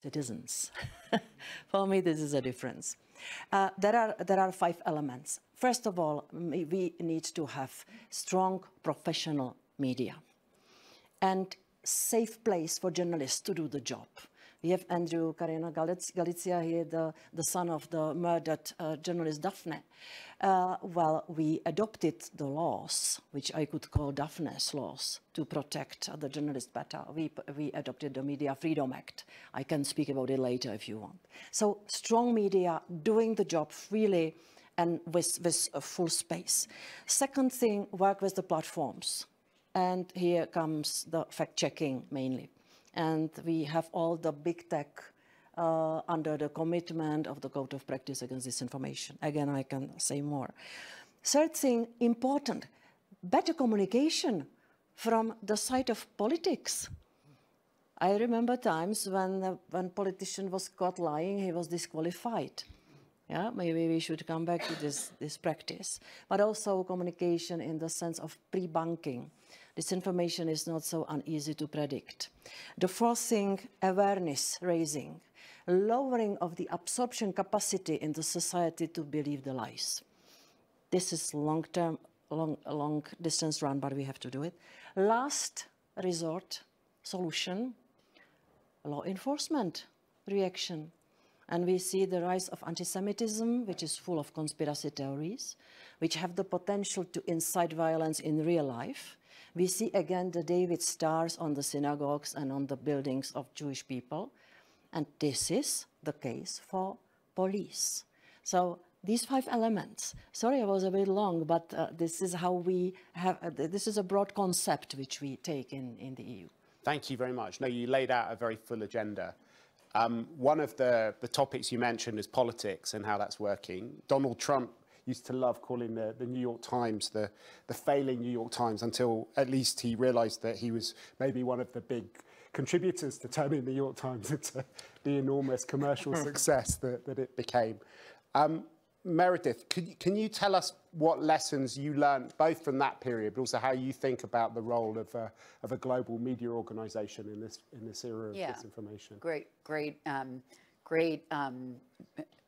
citizens. For me, this is a difference. There are 5 elements. First of all, we need to have strong professional media and safe place for journalists to do the job. We have Andrew Carino Galizia here, the son of the murdered journalist Daphne. Well, we adopted the laws, which I could call Daphne's laws, to protect the journalists better. We adopted the Media Freedom Act. I can speak about it later if you want. So strong media doing the job freely and with a full space. Second thing, work with the platforms. And here comes the fact-checking mainly. And we have all the big tech under the commitment of the Code of Practice Against Disinformation. Again, I can say more. Third thing, important, better communication from the side of politics. I remember times when politician was caught lying, he was disqualified. Yeah, maybe we should come back to this practice. But also communication in the sense of pre-bunking. Disinformation is not so uneasy to predict. The fourth thing, awareness raising, lowering of the absorption capacity in the society to believe the lies. This is long-term, long distance run, but we have to do it. Last resort solution, law enforcement reaction. And we see the rise of anti-Semitism, which is full of conspiracy theories, which have the potential to incite violence in real life. We see again the David stars on the synagogues and on the buildings of Jewish people. And this is the case for police. So these 5 elements, sorry I was a bit long, but this is how we have, this is a broad concept which we take in the EU. Thank you very much. No, you laid out a very full agenda. One of the topics you mentioned is politics and how that's working. Donald Trump used to love calling the New York Times the failing New York Times, until at least he realized that he was maybe one of the big contributors to turning the New York Times into the enormous commercial success that it became. Meredith, can you tell us what lessons you learned both from that period, but also how you think about the role of a global media organization in this era of disinformation? Great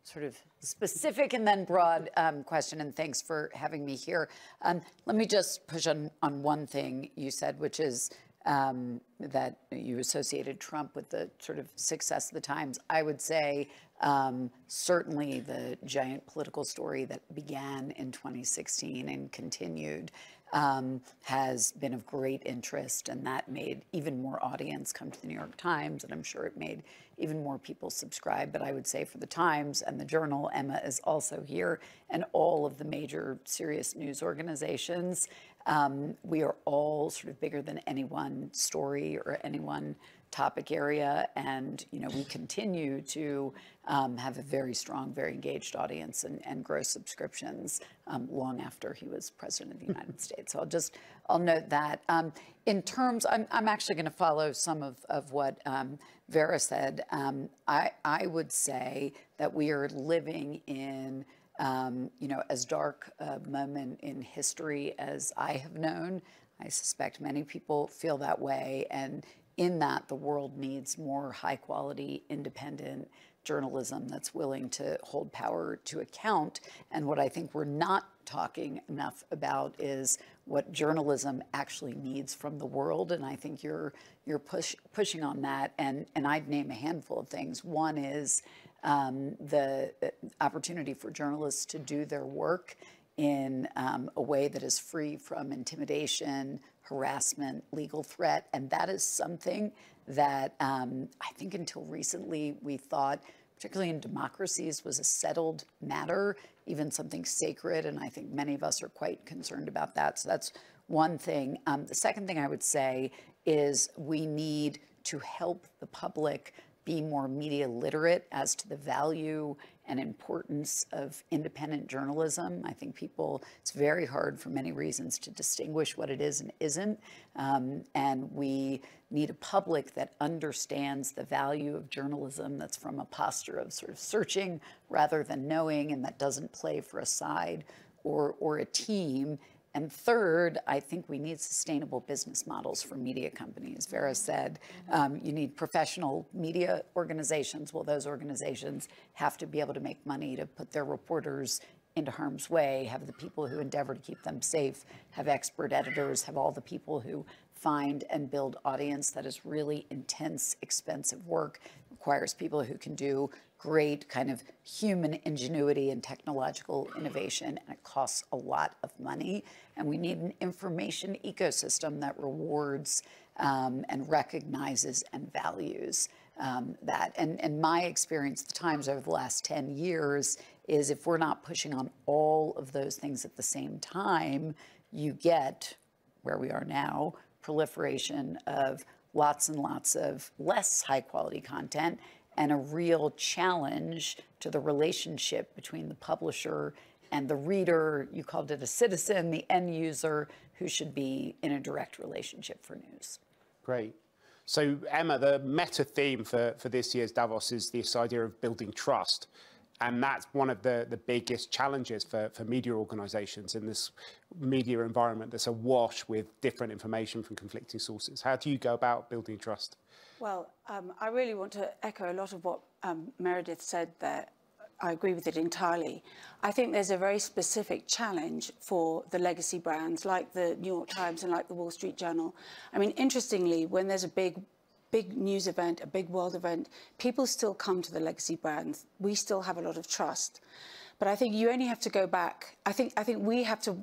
sort of specific and then broad question, and thanks for having me here. Let me just push on one thing you said, which is that you associated Trump with the sort of success of the Times. I would say certainly the giant political story that began in 2016 and continued has been of great interest, and that made even more audience come to the New York Times, and I'm sure it made even more people subscribe. But I would say for the Times and the Journal, Emma is also here, and all of the major serious news organizations, we are all sort of bigger than any one story or any one topic area, and we continue to have a very strong, very engaged audience and grow subscriptions long after he was president of the United States. So I'll note that. In terms, I'm actually going to follow some of what Vera said. I would say that we are living in as dark a moment in history as I have known. I suspect many people feel that way, and in that, the world needs more high-quality, independent journalism that's willing to hold power to account. And what I think we're not talking enough about is what journalism actually needs from the world. And I think you're pushing on that. And I'd name a handful of things. One is the opportunity for journalists to do their work in a way that is free from intimidation, harassment, legal threat. And that is something that I think until recently we thought, particularly in democracies, was a settled matter, even something sacred. And I think many of us are quite concerned about that. So that's one thing. The second thing I would say is we need to help the public be more media literate as to the value and importance of independent journalism. I think it's very hard for many reasons to distinguish what it is and isn't. And we need a public that understands the value of journalism that's from a posture of sort of searching rather than knowing, and that doesn't play for a side or a team. And third, I think we need sustainable business models for media companies. Vera said you need professional media organizations. Well, those organizations have to be able to make money to put their reporters into harm's way, have the people who endeavor to keep them safe, have expert editors, have all the people who find and build audience. That is really intense, expensive work. Requires people who can do great kind of human ingenuity and technological innovation, and it costs a lot of money. And we need an information ecosystem that rewards and recognizes and values that. And my experience at the Times over the last 10 years is if we're not pushing on all of those things at the same time, you get, where we are now, proliferation of lots and lots of less high quality content and a real challenge to the relationship between the publisher and the reader. You called it a citizen, the end user, who should be in a direct relationship for news. Great. So Emma, the meta theme for this year's Davos is this idea of building trust. And that's one of the biggest challenges for media organizations in this media environment that's awash with different information from conflicting sources. How do you go about building trust? Well, I really want to echo a lot of what Meredith said there. I agree with it entirely. I think there's a very specific challenge for the legacy brands like the New York Times and like the Wall Street Journal. I mean, interestingly, when there's a big news event, a big world event, people still come to the legacy brands. We still have a lot of trust. But I think you only have to go back. I think we have to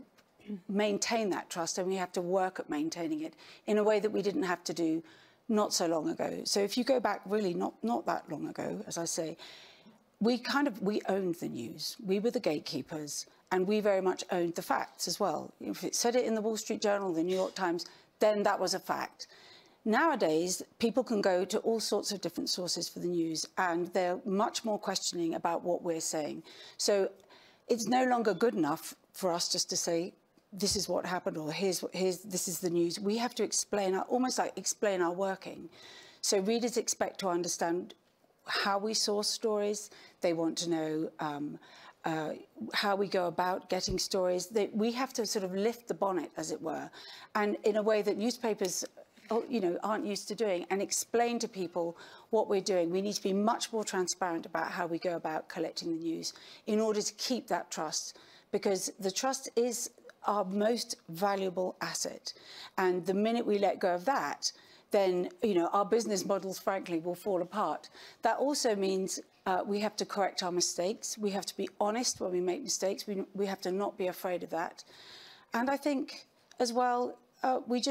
maintain that trust, and we have to work at maintaining it in a way that we didn't have to do not so long ago. So if you go back really not that long ago, as I say, we owned the news. We were the gatekeepers, and we very much owned the facts as well. If it said it in the Wall Street Journal, the New York Times, then that was a fact. Nowadays, people can go to all sorts of different sources for the news, and they're much more questioning about what we're saying. So it's no longer good enough for us just to say, this is what happened, or this is the news. We have to explain, almost like explain our working. So readers expect to understand how we source stories. They want to know how we go about getting stories. We have to sort of lift the bonnet, as it were, and in a way that newspapers aren't used to doing, and explain to people what we're doing. We need to be much more transparent about how we go about collecting the news in order to keep that trust, because the trust is our most valuable asset. And the minute we let go of that, then, our business models, frankly, will fall apart. That also means we have to correct our mistakes. We have to be honest when we make mistakes. We have to not be afraid of that. And I think, as well, we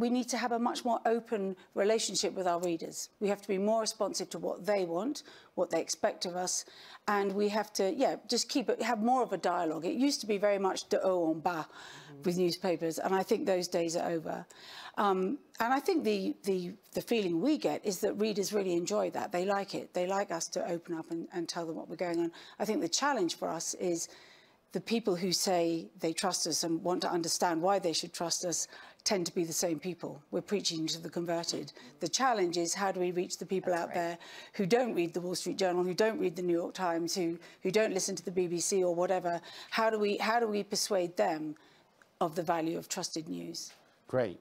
need to have a much more open relationship with our readers. We have to be more responsive to what they want, what they expect of us, and we have to, just have more of a dialogue. It used to be very much de haut en bas with newspapers, and I think those days are over. And I think the feeling we get is that readers really enjoy that. They like it. They like us to open up and tell them what we're going on. I think the challenge for us is the people who say they trust us and want to understand why they should trust us tend to be the same people. We're preaching to the converted. The challenge is, how do we reach the people out there who don't read the Wall Street Journal, who don't read the New York Times, who don't listen to the BBC or whatever? How do we persuade them of the value of trusted news? Great.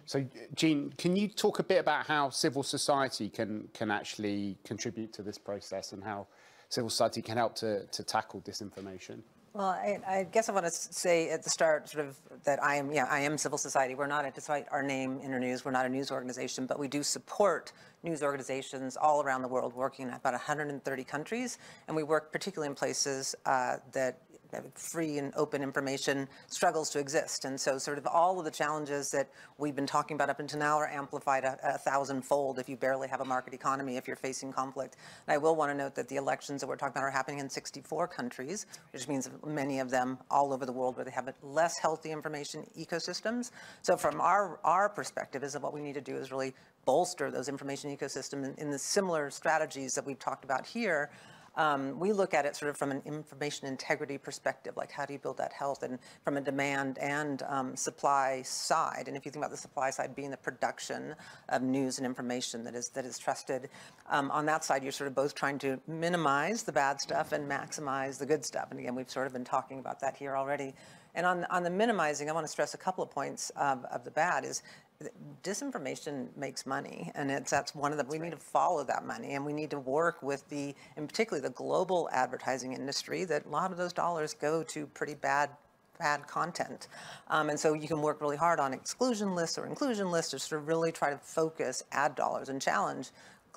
So, Jean, can you talk a bit about how civil society can actually contribute to this process, and how civil society can help to tackle disinformation? Well, I guess I want to say at the start sort of that I am civil society. We're not, despite our name, Internews, we're not a news organization, but we do support news organizations all around the world working in about 130 countries. And we work particularly in places that free and open information struggles to exist. And so sort of all of the challenges that we've been talking about up until now are amplified a thousandfold if you barely have a market economy, if you're facing conflict. And I will want to note that the elections that we're talking about are happening in 64 countries, which means many of them all over the world where they have less healthy information ecosystems. So from our perspective is that what we need to do is really bolster those information ecosystems in the similar strategies that we've talked about here. We look at it sort of from an information integrity perspective, like how do you build that health, and from a demand and supply side. And if you think about the supply side being the production of news and information that is trusted, on that side you're sort of both trying to minimize the bad stuff and maximize the good stuff. And again, we've sort of been talking about that here already. And on the minimizing, I want to stress a couple of points of the bad is disinformation makes money, and that's one of the, we need to follow that money, and we need to work with and particularly the global advertising industry, that a lot of those dollars go to pretty bad content. And so you can work really hard on exclusion lists or inclusion lists to sort of really try to focus ad dollars and challenge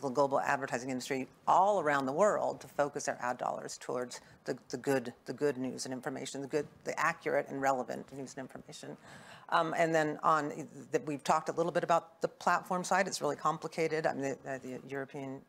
the global advertising industry all around the world to focus their ad dollars towards the good news and information, the accurate and relevant news and information. And then we've talked a little bit about the platform side. It's really complicated. I mean, the European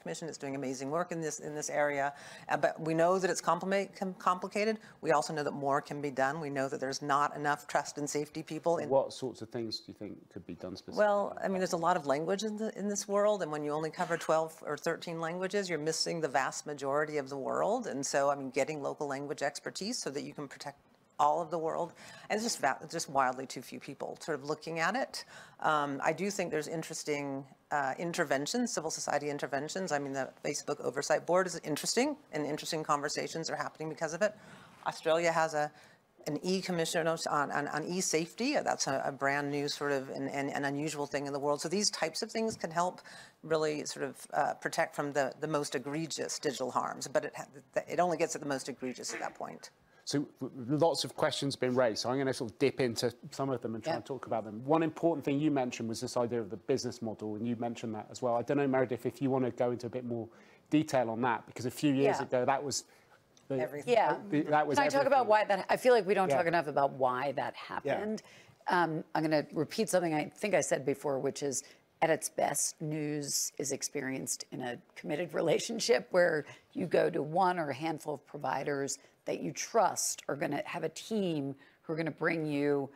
Commission is doing amazing work in this area, but we know that it's complicated. We also know that more can be done. We know that there's not enough trust and safety people. What sorts of things do you think could be done specifically? Well, I mean, there's a lot of language in this world, and when you only cover 12 or 13 languages, you're missing the vast majority of the world. And so, I mean, getting local language expertise so that you can protect all of the world, and it's just wildly too few people sort of looking at it. I do think there's interesting interventions, civil society interventions. I mean, the Facebook Oversight Board is interesting, and interesting conversations are happening because of it. Australia has an e-commission on e-safety. That's a brand new sort of an unusual thing in the world. So these types of things can help really sort of protect from the most egregious digital harms, but it only gets at the most egregious at that point. So lots of questions been raised, so I'm going to sort of dip into some of them and try and talk about them. One important thing you mentioned was this idea of the business model, and you mentioned that as well. I don't know, Meredith, if you want to go into a bit more detail on that, because a few years ago that was everything. That was Can I talk about why that? I feel like we don't talk enough about why that happened. I'm going to repeat something I think I said before, which is, at its best, news is experienced in a committed relationship where you go to one or a handful of providers that you trust are going to have a team who are going to bring you,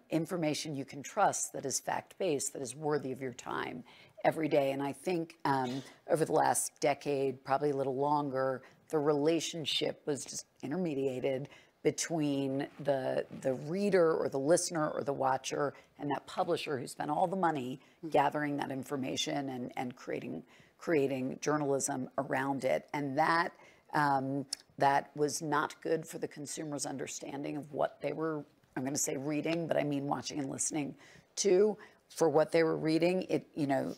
information you can trust that is fact-based, that is worthy of your time every day. And I think over the last decade, probably a little longer, the relationship was just intermediated between the reader or the listener or the watcher and that publisher who spent all the money gathering that information and creating journalism around it. And that was not good for the consumer's understanding of what they were, I'm going to say reading, but I mean watching and listening to. For what they were reading,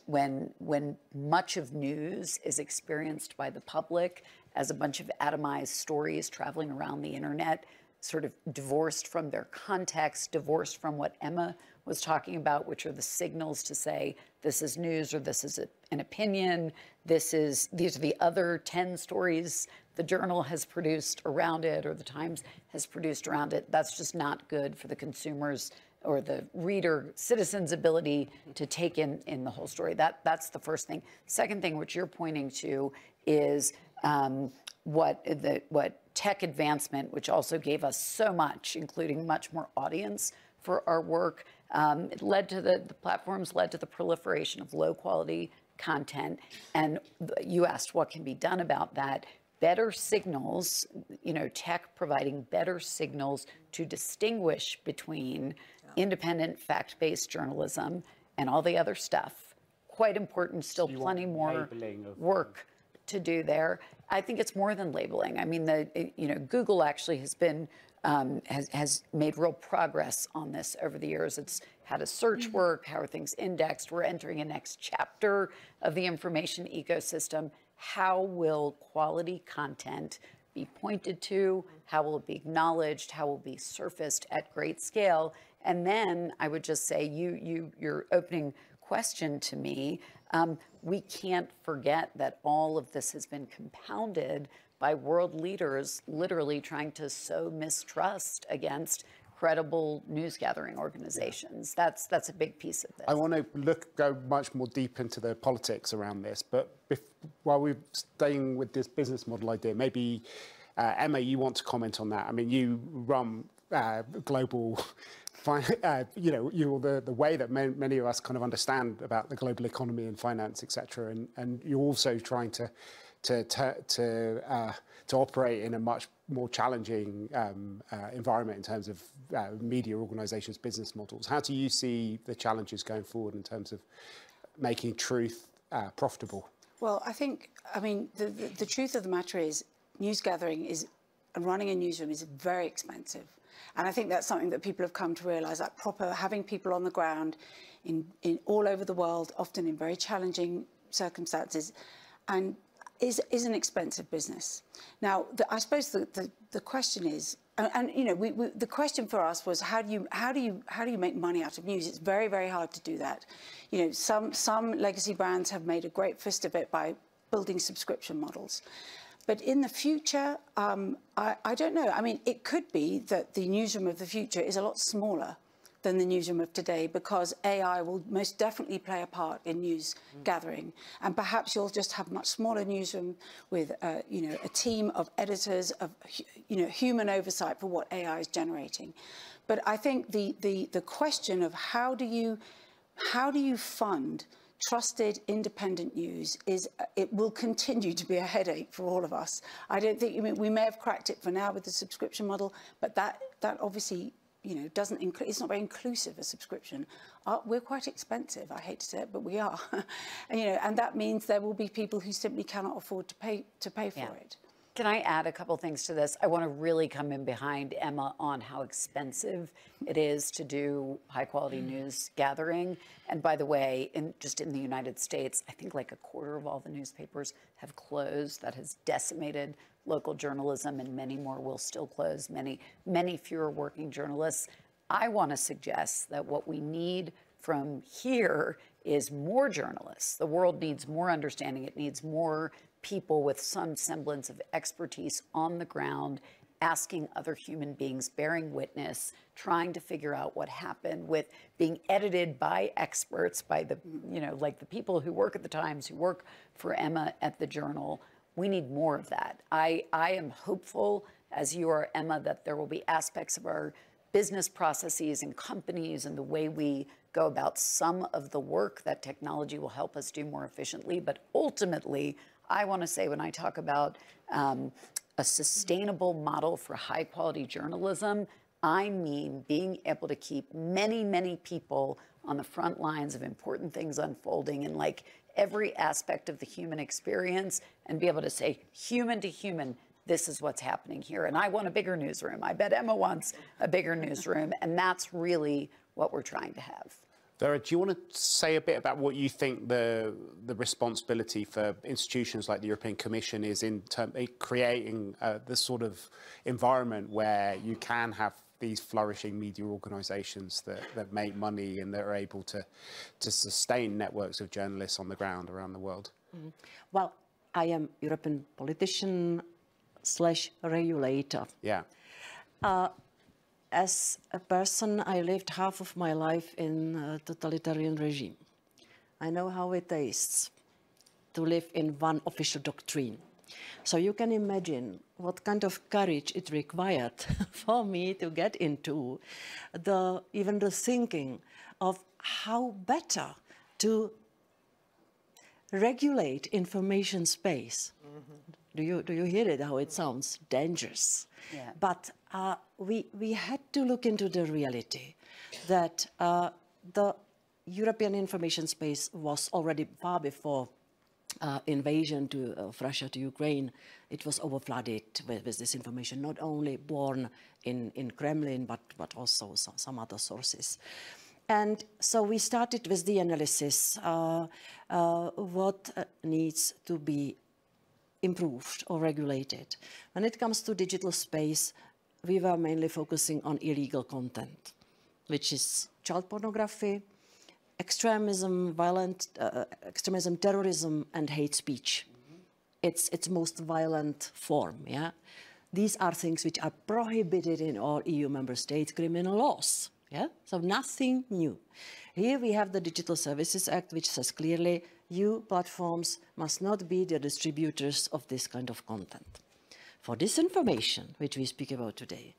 when much of news is experienced by the public as a bunch of atomized stories traveling around the internet, sort of divorced from their context, divorced from what Emma was talking about, which are the signals to say this is news or this is an opinion, these are the other 10 stories the Journal has produced around it or the Times has produced around it. That's just not good for the consumers or the reader, citizen's ability to take in the whole story. That's the first thing. Second thing, which you're pointing to, is what tech advancement, which also gave us so much, including much more audience for our work, it led to the platforms led to the proliferation of low quality content. And you asked what can be done about that. Better signals, tech providing better signals to distinguish between independent fact-based journalism and all the other stuff. Quite important, still plenty more work to do there. I think it's more than labeling. I mean, Google actually has been has made real progress on this over the years. It's how does search work? How are things indexed? We're entering a next chapter of the information ecosystem. How will quality content be pointed to? How will it be acknowledged? How will it be surfaced at great scale? And then I would just say, your opening question to me, we can't forget that all of this has been compounded by world leaders literally trying to sow mistrust against credible news gathering organizations. That's a big piece of this. I want to go much more deep into the politics around this, but while we're staying with this business model idea, maybe Emma, you want to comment on that. I mean, you run global, you're the way that many of us kind of understand about the global economy and finance, etc. And you're also trying to to operate in a much more challenging environment in terms of media organisations' business models. How do you see the challenges going forward in terms of making truth profitable? Well, I mean, the truth of the matter is news gathering and running a newsroom is very expensive. And I think that's something that people have come to realise, that having people on the ground in all over the world, often in very challenging circumstances, and is an expensive business. Now, I suppose the question is, and you know, the question for us was how do you make money out of news? It's very, very hard to do that. You know, some legacy brands have made a great fist of it by building subscription models. But in the future, I don't know. I mean, it could be that the newsroom of the future is a lot smaller than the newsroom of today, because AI will most definitely play a part in news gathering. And perhaps you'll just have a much smaller newsroom with, you know, a team of editors, of, you know, human oversight for what AI is generating. But I think the question of how do you fund trusted, independent news it will continue to be a headache for all of us. I don't think, I mean, we may have cracked it for now with the subscription model, but that obviously, you know, it's not very inclusive, a subscription. We're quite expensive, I hate to say it, but we are. And, you know, and that means there will be people who simply cannot afford to pay for it. Can I add a couple things to this? I want to really come in behind Emma on how expensive it is to do high quality news gathering. And by the way, just in the United States, I think like a quarter of all the newspapers have closed. That has decimated local journalism, and many more will still close, many fewer working journalists. I want to suggest that what we need from here is more journalists. The world needs more understanding. It needs more people with some semblance of expertise on the ground, asking other human beings, bearing witness, trying to figure out what happened, with being edited by experts, by the, you know, like the people who work at the Times, who work for Emma at the Journal. We need more of that. I am hopeful, as you are, Emma, that there will be aspects of our business processes and companies and the way we go about some of the work that technology will help us do more efficiently. But ultimately, I want to say, when I talk about a sustainable model for high quality journalism, I mean being able to keep many, many people on the front lines of important things unfolding in like every aspect of the human experience, and be able to say, human to human, this is what's happening here. And I want a bigger newsroom. I bet Emma wants a bigger newsroom. And that's really what we're trying to have. Vera, do you want to say a bit about what you think the responsibility for institutions like the European Commission is in creating the sort of environment where you can have these flourishing media organisations that make money and that are able to sustain networks of journalists on the ground around the world? Mm-hmm. Well, I am European politician / regulator. Yeah. As a person, I lived half of my life in a totalitarian regime. I know how it tastes to live in one official doctrine. So you can imagine what kind of courage it required for me to get into even the thinking of how better to regulate information space. Mm-hmm. Do you hear it, how it sounds? Dangerous. Yeah. But we had to look into the reality that the European information space was already far before invasion of Russia to Ukraine. It was overflooded with this information, not only born in Kremlin, but also some other sources. And so we started with the analysis, what needs to be improved or regulated. When it comes to digital space, we were mainly focusing on illegal content, which is child pornography, extremism, violent extremism, terrorism, and hate speech. Mm-hmm. Its most violent form. Yeah, these are things which are prohibited in all EU member states' criminal laws. Yeah, so nothing new. Here we have the Digital Services Act, which says clearly, you platforms must not be the distributors of this kind of content. For this information, which we speak about today,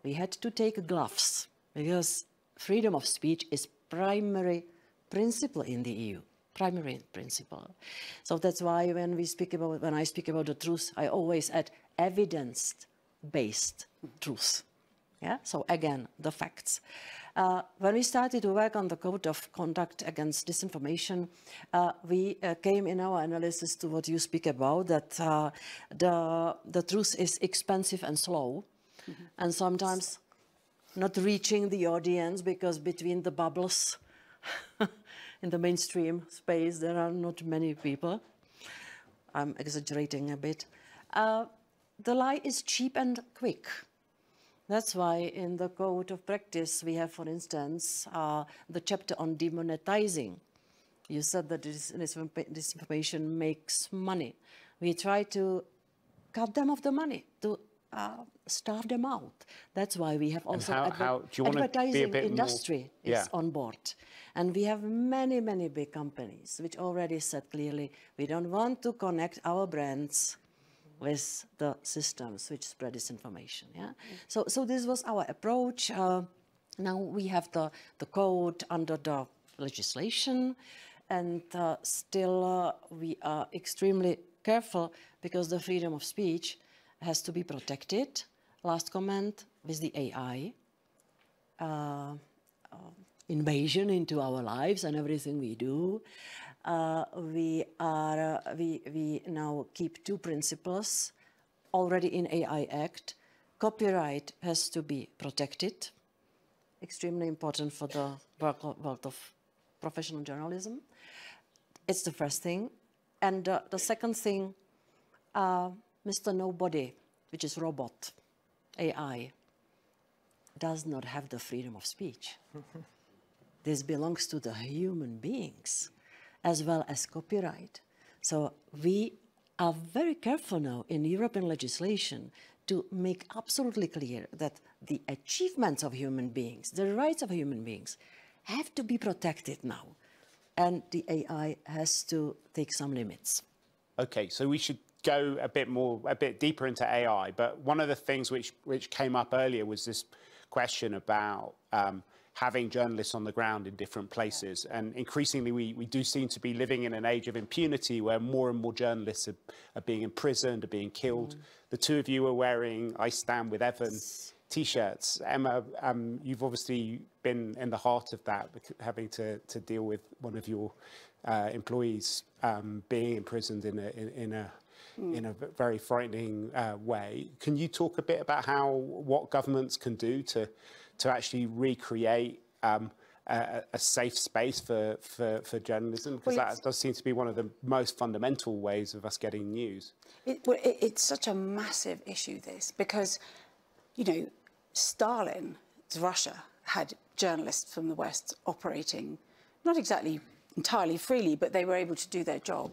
we had to take gloves, because freedom of speech is primary principle in the EU. primary principle. So that's why when I speak about the truth, I always add evidence-based truth. Yeah. So again, the facts. When we started to work on the code of conduct against disinformation, we came in our analysis to what you speak about, that the truth is expensive and slow, and sometimes not reaching the audience, because between the bubbles in the mainstream space, there are not many people. I'm exaggerating a bit. The lie is cheap and quick. That's why in the code of practice we have, for instance, the chapter on demonetizing. You said that disinformation makes money. We try to cut them off the money, to starve them out. That's why we have also advertising industry is on board. And we have many, many big companies which already said clearly, we don't want to connect our brands with the systems which spread disinformation. Yeah? So this was our approach. Now we have the code under the legislation, and still we are extremely careful, because the freedom of speech has to be protected. Last comment with the AI invasion into our lives and everything we do. We now keep two principles already in AI Act. Copyright has to be protected, extremely important for the world of professional journalism. It's the first thing. And the second thing, Mr. Nobody, which is robot, AI, does not have the freedom of speech. This belongs to the human beings, as well as copyright. So we are very careful now in European legislation to make absolutely clear that the achievements of human beings, the rights of human beings, have to be protected now. And the AI has to take some limits. Okay, so we should go a bit deeper into AI. But one of the things which came up earlier was this question about having journalists on the ground in different places. And increasingly, we do seem to be living in an age of impunity where more and more journalists are being imprisoned, are being killed. The two of you are wearing I Stand With Evan T-shirts. Emma, you've obviously been in the heart of that, having to deal with one of your employees being imprisoned in a very frightening way. Can you talk a bit about what governments can do to actually recreate a safe space for journalism? Because that does seem to be one of the most fundamental ways of us getting news. It's such a massive issue, this, because, you know, Stalin's Russia had journalists from the West operating, not exactly entirely freely, but they were able to do their job.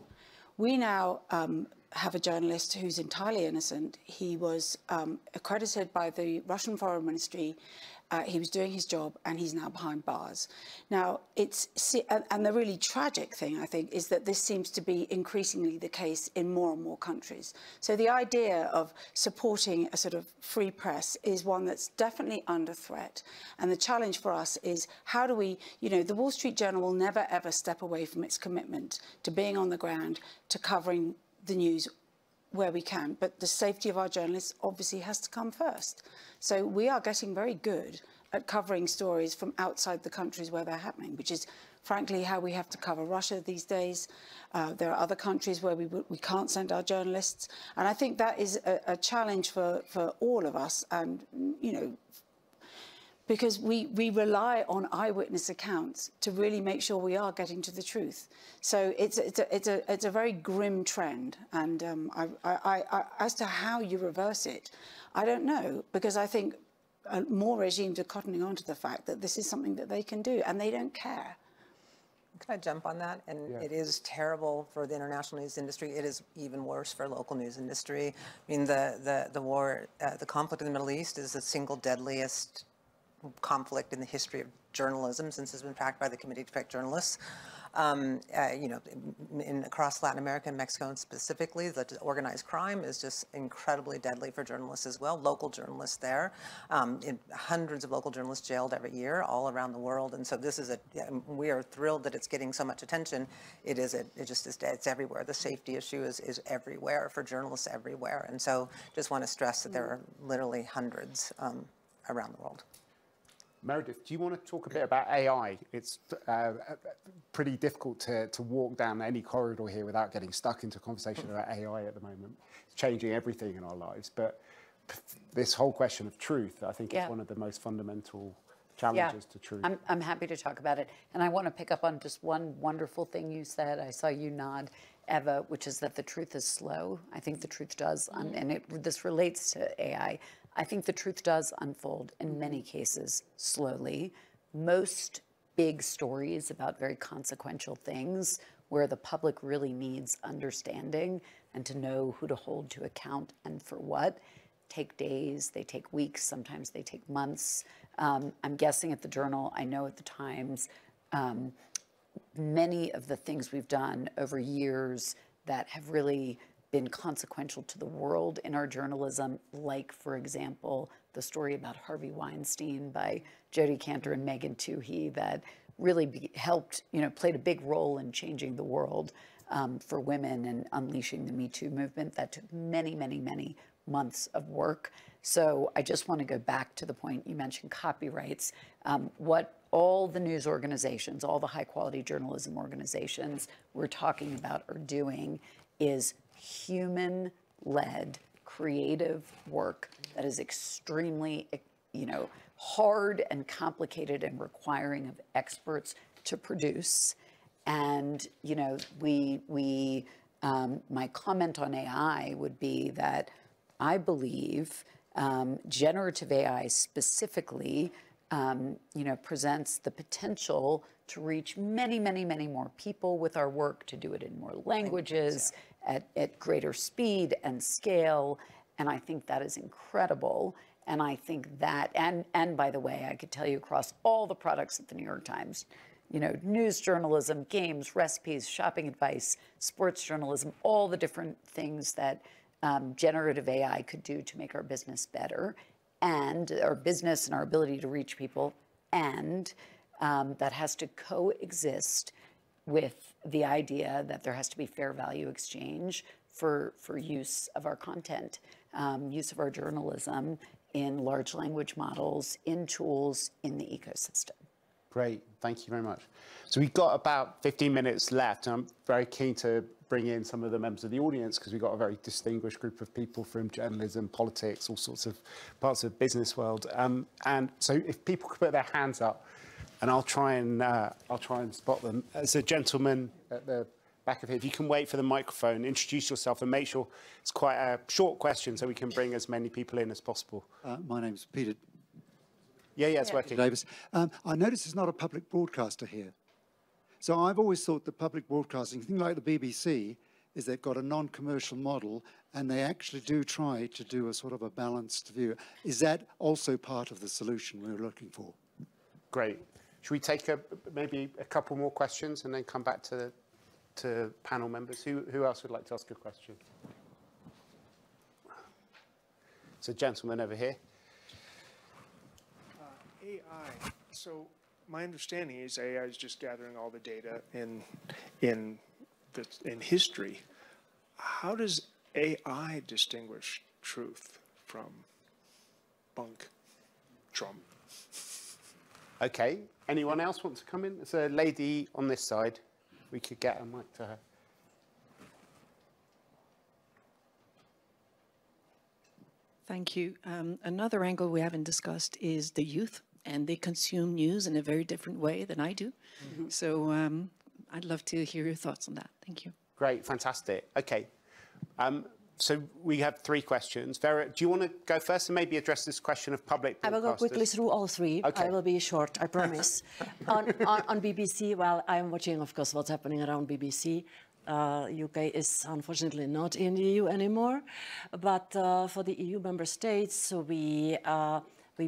We now have a journalist who's entirely innocent. He was accredited by the Russian Foreign Ministry. He was doing his job, and he's now behind bars. Now, and the really tragic thing, I think, is that this seems to be increasingly the case in more and more countries. So the idea of supporting a sort of free press is one that's definitely under threat. And the challenge for us is, how do we, you know, the Wall Street Journal will never, ever step away from its commitment to being on the ground, to covering the news where we can, but the safety of our journalists obviously has to come first. So we are getting very good at covering stories from outside the countries where they're happening, which is frankly how we have to cover Russia these days. There are other countries where we can't send our journalists, and I think that is a challenge for all of us, and you know, because we rely on eyewitness accounts to really make sure we are getting to the truth. So it's a very grim trend, and as to how you reverse it, I don't know, because I think more regimes are cottoning on to the fact that this is something that they can do, and they don't care. Can I jump on that? And it is terrible for the international news industry. It is even worse for local news industry. I mean, the war, the conflict in the Middle East is the single deadliest conflict in the history of journalism since it's been tracked by the Committee to Protect Journalists. You know, across Latin America and Mexico and specifically, the organized crime is just incredibly deadly for journalists as well, local journalists there. Hundreds of local journalists jailed every year all around the world. And so this is we are thrilled that it's getting so much attention. It's everywhere. The safety issue is everywhere for journalists everywhere. And so just want to stress that there are literally hundreds around the world. Meredith, do you want to talk a bit about AI? It's pretty difficult to walk down any corridor here without getting stuck into a conversation about AI at the moment. It's changing everything in our lives. But this whole question of truth, I think, is one of the most fundamental challenges to truth. I'm happy to talk about it. And I want to pick up on just one wonderful thing you said. I saw you nod, Eva, which is that the truth is slow. I think the truth does, and this relates to AI. I think the truth does unfold in many cases slowly. Most big stories about very consequential things where the public really needs understanding and to know who to hold to account and for what take days, they take weeks, sometimes they take months. I'm guessing at the Journal, I know at the Times, many of the things we've done over years that have really been consequential to the world in our journalism, like, for example, the story about Harvey Weinstein by Jodi Kantor and Megan Twohey that really helped, played a big role in changing the world for women and unleashing the Me Too movement. That took many, many, many months of work. So I just want to go back to the point you mentioned, copyrights. What all the news organizations, all the high-quality journalism organizations we're talking about are doing is human-led, creative work that is extremely, hard and complicated and requiring of experts to produce. And, my comment on AI would be that I believe generative AI specifically, presents the potential to reach many, many, many more people with our work, to do it in more languages, at greater speed and scale. And I think that is incredible. And I think that, and by the way, I could tell you across all the products at the New York Times, news journalism, games, recipes, shopping advice, sports journalism, all the different things that generative AI could do to make our business better, and our business and our ability to reach people, and that has to coexist with the idea that there has to be fair value exchange for use of our content, use of our journalism in large language models, in tools, in the ecosystem. Great, thank you very much. So we've got about 15 minutes left. I'm very keen to bring in some of the members of the audience because we've got a very distinguished group of people from journalism, politics, all sorts of parts of the business world. And so if people could put their hands up, and I'll try and spot them. There's a gentleman at the back of here. If you can wait for the microphone, introduce yourself and make sure it's quite a short question so we can bring as many people in as possible. My name's Peter. Yeah, it's working. Davis. I notice there's not a public broadcaster here. So I've always thought that public broadcasting, things like the BBC, is they've got a non-commercial model and they actually do try to do a sort of a balanced view. Is that also part of the solution we're looking for? Great. Should we take maybe a couple more questions and then come back to panel members? Who else would like to ask a question? It's a gentleman over here. AI. So my understanding is AI is just gathering all the data in history. How does AI distinguish truth from bunk, Trump? Okay. Anyone else want to come in? There's a lady on this side. We could get a mic to her. Thank you. Another angle we haven't discussed is the youth, and they consume news in a very different way than I do. Mm-hmm. So I'd love to hear your thoughts on that. Thank you. Great, fantastic. Okay. So we have 3 questions. Vera, do you want to go first and maybe address this question of public broadcasters? I will go quickly through all 3. Okay. I will be short, I promise. on BBC, well, I'm watching, of course, what's happening around BBC. UK is unfortunately not in the EU anymore, but for the EU member states, we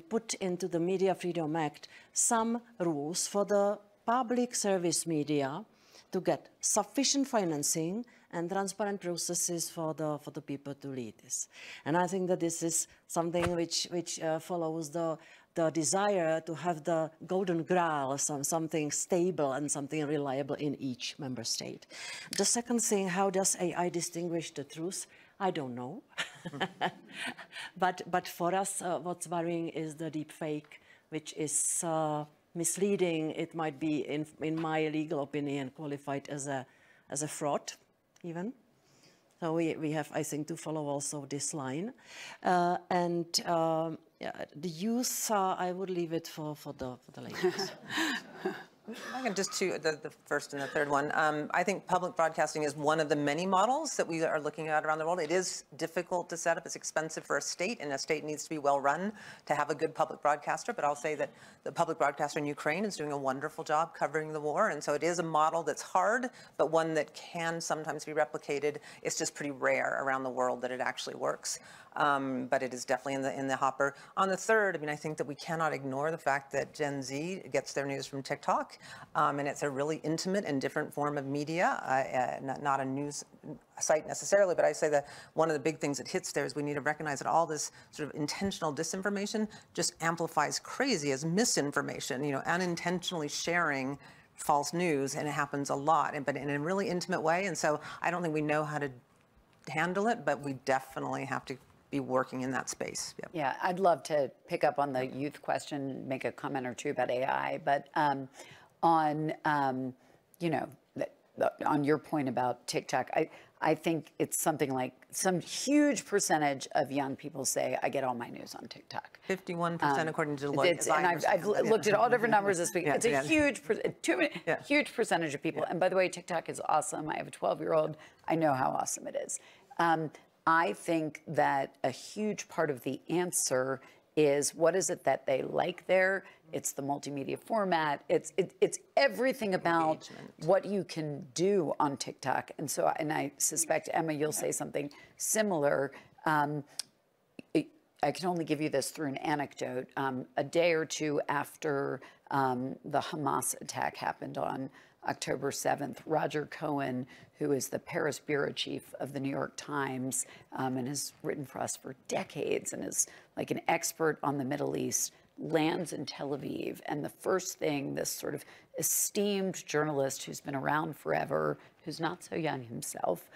put into the Media Freedom Act some rules for the public service media to get sufficient financing and transparent processes for the people to lead this. And I think that this is something which follows the desire to have the golden grail, something stable and something reliable in each member state. The second thing, how does AI distinguish the truth? I don't know. but for us, what's worrying is the deep fake, which is misleading. It might be, in my legal opinion, qualified as a fraud, even. So we have, I think, to follow also this line. Yeah, the youth, I would leave it for the ladies. I can just the first and the third one. I think public broadcasting is one of the many models that we are looking at around the world. It is difficult to set up. It's expensive for a state, and a state needs to be well run to have a good public broadcaster. But I'll say that the public broadcaster in Ukraine is doing a wonderful job covering the war. And so it is a model that's hard, but one that can sometimes be replicated. It's just pretty rare around the world that it actually works. But it is definitely in the hopper. On the third, I mean, I think that we cannot ignore the fact that Gen Z gets their news from TikTok, and it's a really intimate and different form of media, not a news site necessarily, but I say that one of the big things that hits there is we need to recognize that all this sort of intentional disinformation just amplifies crazy as misinformation, you know, unintentionally sharing false news, and it happens a lot, but in a really intimate way. And so I don't think we know how to handle it, but we definitely have to be working in that space. Yep. Yeah, I'd love to pick up on the youth question, make a comment or two about AI, but you know, on your point about TikTok, I think it's something like some huge percentage of young people say, I get all my news on TikTok. 51% according to Deloitte. And I've looked at all different numbers this week. Yeah, it's a huge percentage of people. Yeah. And by the way, TikTok is awesome. I have a 12-year-old. I know how awesome it is. I think that a huge part of the answer is what is it that they like there? It's the multimedia format. It's everything about what you can do on TikTok. And so, and I suspect, Emma, you'll say something similar. I can only give you this through an anecdote. A day or two after the Hamas attack happened on October 7th, Roger Cohen, who is the Paris bureau chief of the New York Times and has written for us for decades and is like an expert on the Middle East, lands in Tel Aviv. And the first thing this sort of esteemed journalist who's been around forever, who's not so young himself,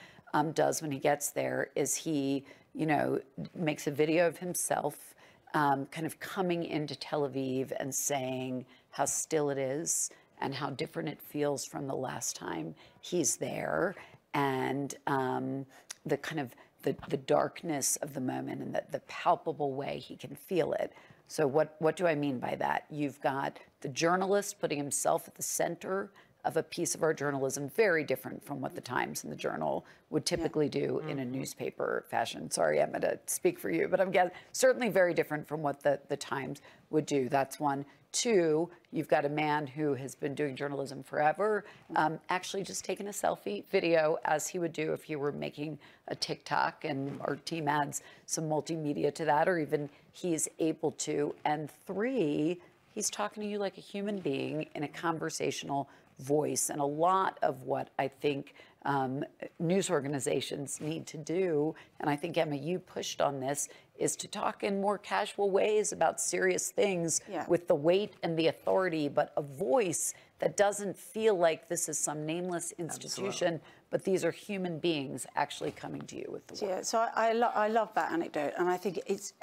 does when he gets there is he, you know, makes a video of himself kind of coming into Tel Aviv and saying how still it is and how different it feels from the last time he's there, and the kind of the darkness of the moment and the palpable way he can feel it. So what do I mean by that? You've got the journalist putting himself at the center of a piece of our journalism, very different from what the Times and the Journal would typically do in a newspaper fashion. Sorry, I'm going to speak for you, but I'm certainly very different from what the Times would do. That's one. Two, you've got a man who has been doing journalism forever, actually just taking a selfie video as he would do if he were making a TikTok, and our team adds some multimedia to that, or even he's able to. And three, he's talking to you like a human being in a conversational voice. And a lot of what I think news organizations need to do, and I think, Emma, you pushed on this, is to talk in more casual ways about serious things with the weight and the authority, but a voice that doesn't feel like this is some nameless institution, but these are human beings actually coming to you with the word. Yeah, so I love that anecdote, and I think it's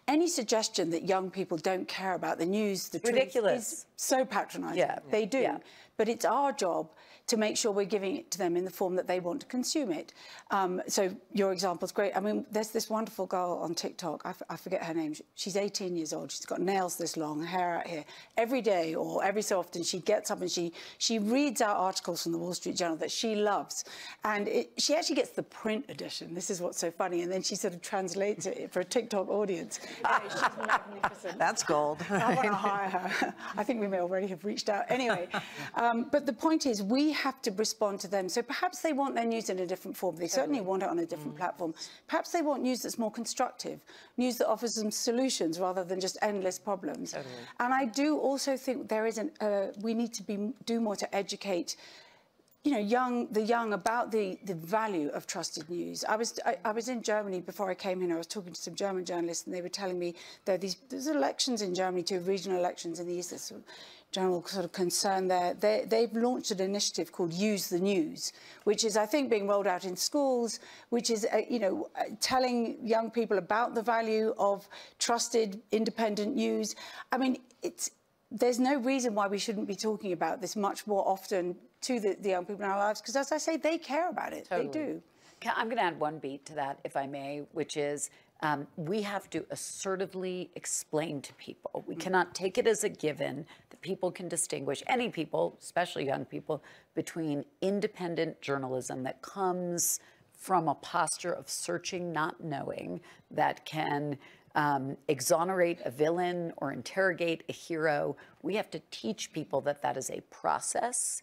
any suggestion that young people don't care about the news, the truth, is so patronising. Yeah, they do. Yeah. But it's our job to make sure we're giving it to them in the form that they want to consume it. So your example is great. I mean, there's this wonderful girl on TikTok. I forget her name. She's 18 years old. She's got nails this long, hair out here. Every day or every so often, she gets up and she reads out articles from the Wall Street Journal that she loves. And she actually gets the print edition. This is what's so funny. And then she sort of translates it for a TikTok audience. She's magnificent. That's gold. I want to hire her. I think we may already have reached out. Anyway, But the point is, we have to respond to them. So perhaps they want their news in a different form. They certainly want it on a different platform. Perhaps they want news that's more constructive, news that offers them solutions rather than just endless problems. And I do also think there is we need to do more to educate, you know, the young about the value of trusted news. I was in Germany before I came here. I was talking to some German journalists, and they were telling me that there's elections in Germany too, regional elections in the east. There's some general sort of concern there. They've launched an initiative called Use the News, which is, I think, being rolled out in schools, which is, you know, telling young people about the value of trusted, independent news. I mean, there's no reason why we shouldn't be talking about this much more often to the young people in our lives, because, as I say, they care about it. Totally. They do. I'm going to add one beat to that, if I may, which is we have to assertively explain to people. We cannot take it as a given that people can distinguish, any people, especially young people, between independent journalism that comes from a posture of searching, not knowing, that can exonerate a villain or interrogate a hero. We have to teach people that that is a process,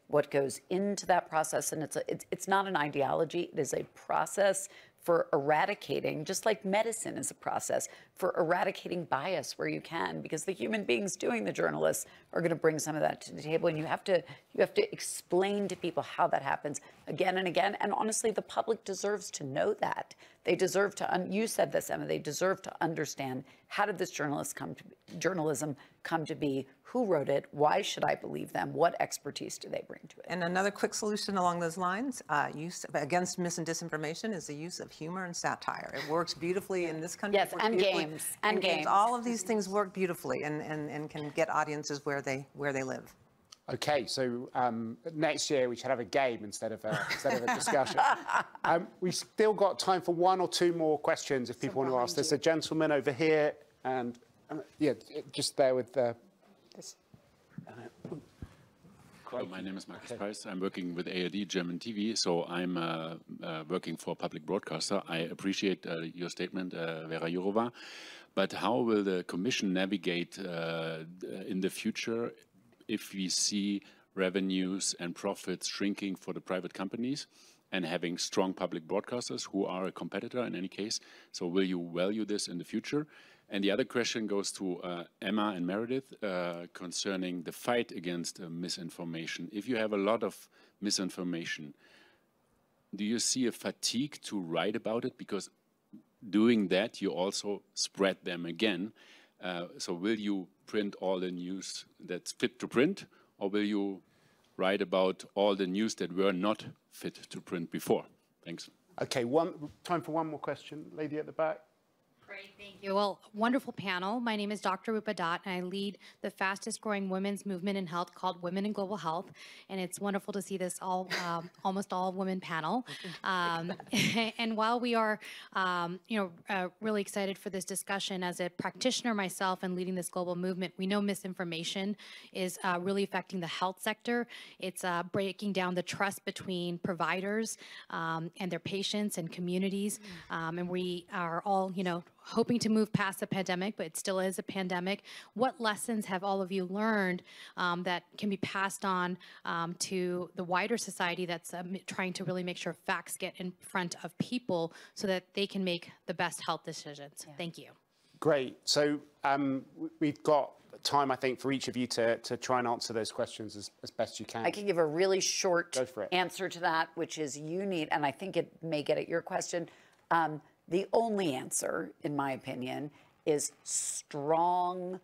what goes into that process, and it's not an ideology. It is a process for eradicating, just like medicine is a process, for eradicating bias where you can, because the human beings doing the journalists are going to bring some of that to the table, and you have to explain to people how that happens again and again. And honestly, the public deserves to know that. They deserve to. You said this, Emma. They deserve to understand, how did this journalism come to be? Who wrote it? Why should I believe them? What expertise do they bring to it? And another quick solution along those lines, use against mis and disinformation, is the use of humor and satire. It works beautifully in this country. Yes, and games. And games. All of these things work beautifully and can get audiences where they live. Okay, so next year we should have a game instead of a discussion. We've still got time for one or two more questions if people want to ask. There's a gentleman over here, and yeah, just there with this. Hello, my name is Markus Preiss. I'm working with ARD German TV, so I'm working for a public broadcaster. I appreciate your statement, Vera Jourova, but how will the Commission navigate in the future if we see revenues and profits shrinking for the private companies and having strong public broadcasters who are a competitor in any case? So will you value this in the future? And the other question goes to Emma and Meredith concerning the fight against misinformation. If you have a lot of misinformation, do you see a fatigue to write about it? Because doing that, you also spread them again. So will you print all the news that's fit to print, or will you write about all the news that were not fit to print before? Thanks. Okay, time for one more question. Lady at the back. Great, thank you. Well, wonderful panel. My name is Dr. Rupa Dutt, and I lead the fastest growing women's movement in health called Women in Global Health. And it's wonderful to see this almost all women panel. And while we are, really excited for this discussion, as a practitioner myself and leading this global movement, we know misinformation is really affecting the health sector. It's breaking down the trust between providers and their patients and communities. And we are all, hoping to move past the pandemic, but it still is a pandemic. What lessons have all of you learned that can be passed on to the wider society that's trying to really make sure facts get in front of people so that they can make the best health decisions? Yeah. Thank you. Great. So we've got time, I think, for each of you to try and answer those questions as best you can. I can give a really short answer to that, which is you need, and I think it may get at your question, the only answer, in my opinion, is strong,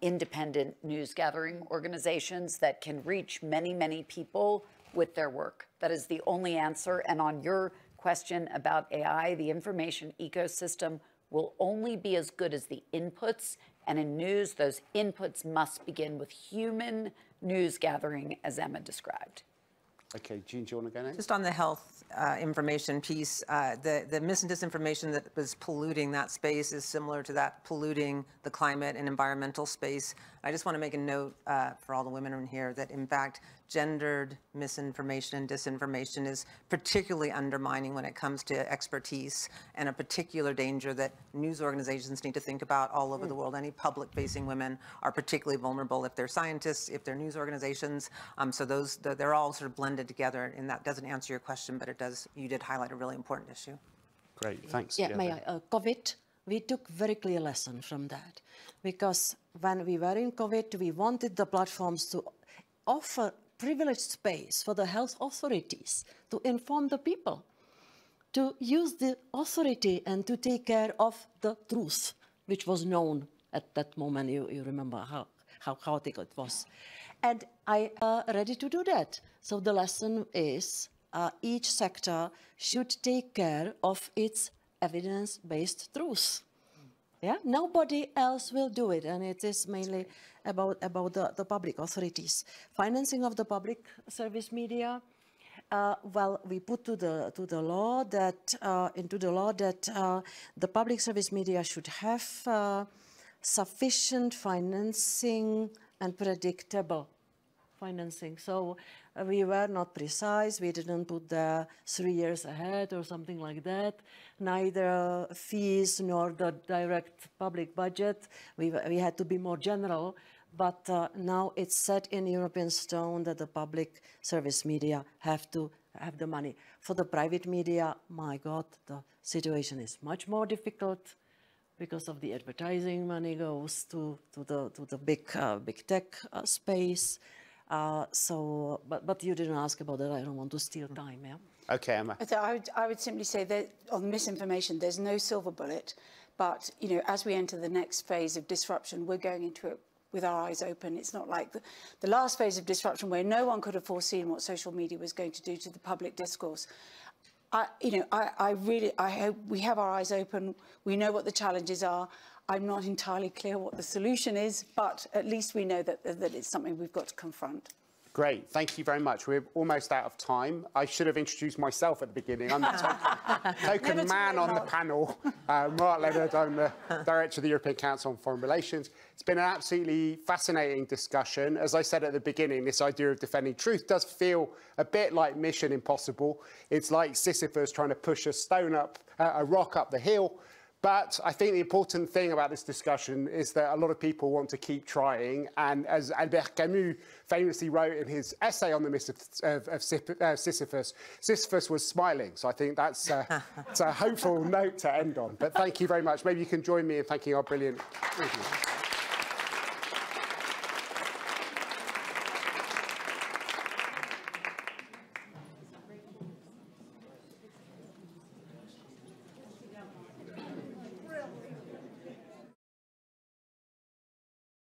independent news gathering organizations that can reach many, many people with their work. That is the only answer. And on your question about AI, the information ecosystem will only be as good as the inputs. And in news, those inputs must begin with human news gathering, as Emma described. Okay, Jean, do you want to go next? Just on the health information piece, the mis and disinformation that was polluting that space is similar to that polluting the climate and environmental space. I just want to make a note for all the women in here that, in fact, gendered misinformation and disinformation is particularly undermining when it comes to expertise, and a particular danger that news organizations need to think about all over the world. Any public-facing women are particularly vulnerable if they're scientists, if they're news organizations. So they're all sort of blended together, and that doesn't answer your question, but it does. You did highlight a really important issue. Great, thanks. Yeah, may I? COVID, we took very clear lesson from that, because when we were in COVID, we wanted the platforms to offer privileged space for the health authorities to inform the people, to use the authority and to take care of the truth, which was known at that moment. You remember how chaotic it was. And I ready to do that. So the lesson is each sector should take care of its evidence-based truth. Yeah, nobody else will do it, and it is mainly about the public authorities. Financing of the public service media. Well, we put to the law that the public service media should have sufficient financing and predictable financing. So we were not precise. We didn't put the 3 years ahead or something like that. Neither fees nor the direct public budget. We had to be more general. But now it's set in European stone that the public service media have to have the money. For the private media, my God, the situation is much more difficult because of the advertising money goes to the big tech space. But you didn't ask about that. I don't want to steal time. Yeah. Okay, Emma. I would simply say that on misinformation, there's no silver bullet. But as we enter the next phase of disruption, we're going into it with our eyes open. It's not like the last phase of disruption where no one could have foreseen what social media was going to do to the public discourse. I hope we have our eyes open. We know what the challenges are. I'm not entirely clear what the solution is, but at least we know that it's something we've got to confront. Great, thank you very much. We're almost out of time. I should have introduced myself at the beginning. I'm the token man on the panel. Mark Leonard, I'm the Director of the European Council on Foreign Relations. It's been an absolutely fascinating discussion. As I said at the beginning, this idea of defending truth does feel a bit like Mission Impossible. It's like Sisyphus trying to push a rock up the hill. But I think the important thing about this discussion is that a lot of people want to keep trying. And as Albert Camus famously wrote in his essay on the myth of Sisyphus, Sisyphus was smiling. So I think that's it's a hopeful note to end on. But thank you very much. Maybe you can join me in thanking our brilliant...